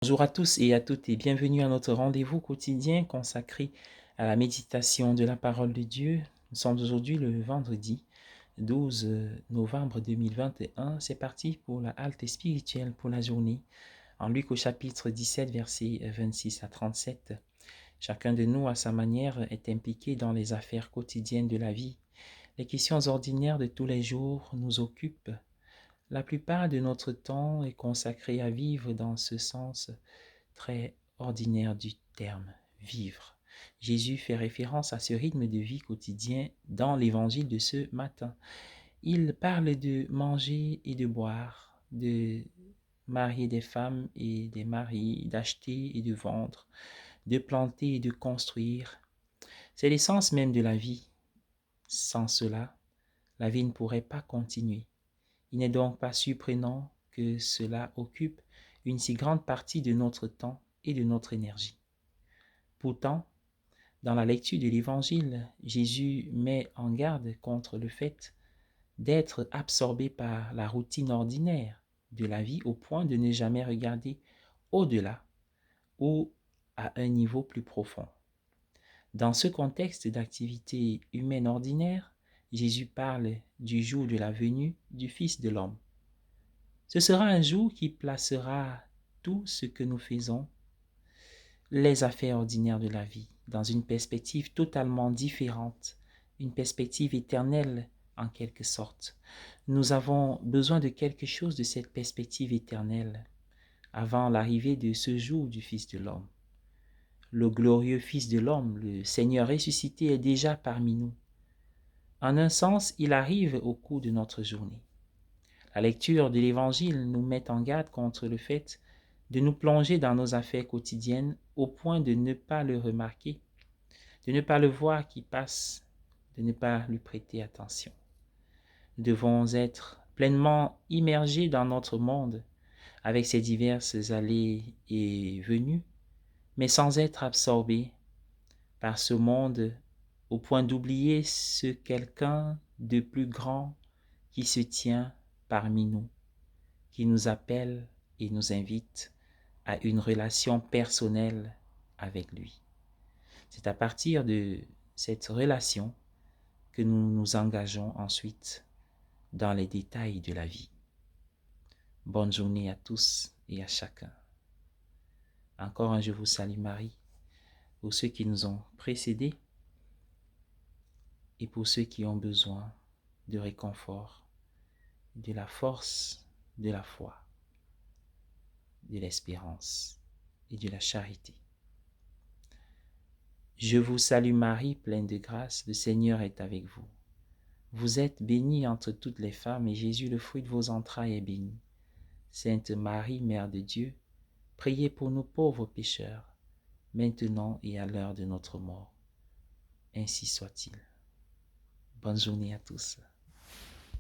Bonjour à tous et à toutes et bienvenue à notre rendez-vous quotidien consacré à la méditation de la parole de Dieu. Nous sommes aujourd'hui le vendredi 12 novembre 2021. C'est parti pour la halte spirituelle pour la journée. En Luc au chapitre 17, versets 26 à 37. Chacun de nous, à sa manière, est impliqué dans les affaires quotidiennes de la vie. Les questions ordinaires de tous les jours nous occupent. La plupart de notre temps est consacré à vivre dans ce sens très ordinaire du terme, vivre. Jésus fait référence à ce rythme de vie quotidien dans l'évangile de ce matin. Il parle de manger et de boire, de marier des femmes et des maris, d'acheter et de vendre, de planter et de construire. C'est l'essence même de la vie. Sans cela, la vie ne pourrait pas continuer. Il n'est donc pas surprenant que cela occupe une si grande partie de notre temps et de notre énergie. Pourtant, dans la lecture de l'Évangile, Jésus met en garde contre le fait d'être absorbé par la routine ordinaire de la vie au point de ne jamais regarder au-delà ou à un niveau plus profond. Dans ce contexte d'activité humaine ordinaire, Jésus parle du jour de la venue du Fils de l'homme. Ce sera un jour qui placera tout ce que nous faisons, les affaires ordinaires de la vie, dans une perspective totalement différente, une perspective éternelle en quelque sorte. Nous avons besoin de quelque chose de cette perspective éternelle avant l'arrivée de ce jour du Fils de l'homme. Le glorieux Fils de l'homme, le Seigneur ressuscité, est déjà parmi nous. En un sens, il arrive au cours de notre journée. La lecture de l'Évangile nous met en garde contre le fait de nous plonger dans nos affaires quotidiennes au point de ne pas le remarquer, de ne pas le voir qui passe, de ne pas lui prêter attention. Nous devons être pleinement immergés dans notre monde avec ses diverses allées et venues, mais sans être absorbés par ce monde au point d'oublier ce quelqu'un de plus grand qui se tient parmi nous, qui nous appelle et nous invite à une relation personnelle avec lui. C'est à partir de cette relation que nous nous engageons ensuite dans les détails de la vie. Bonne journée à tous et à chacun. Encore un Je vous salue Marie pour ceux qui nous ont précédés et pour ceux qui ont besoin de réconfort, de la force, de la foi, de l'espérance et de la charité. Je vous salue Marie, pleine de grâce, le Seigneur est avec vous. Vous êtes bénie entre toutes les femmes et Jésus, le fruit de vos entrailles, est béni. Sainte Marie, Mère de Dieu, priez pour nous pauvres pécheurs, maintenant et à l'heure de notre mort. Ainsi soit-il. Bonne journée à tous.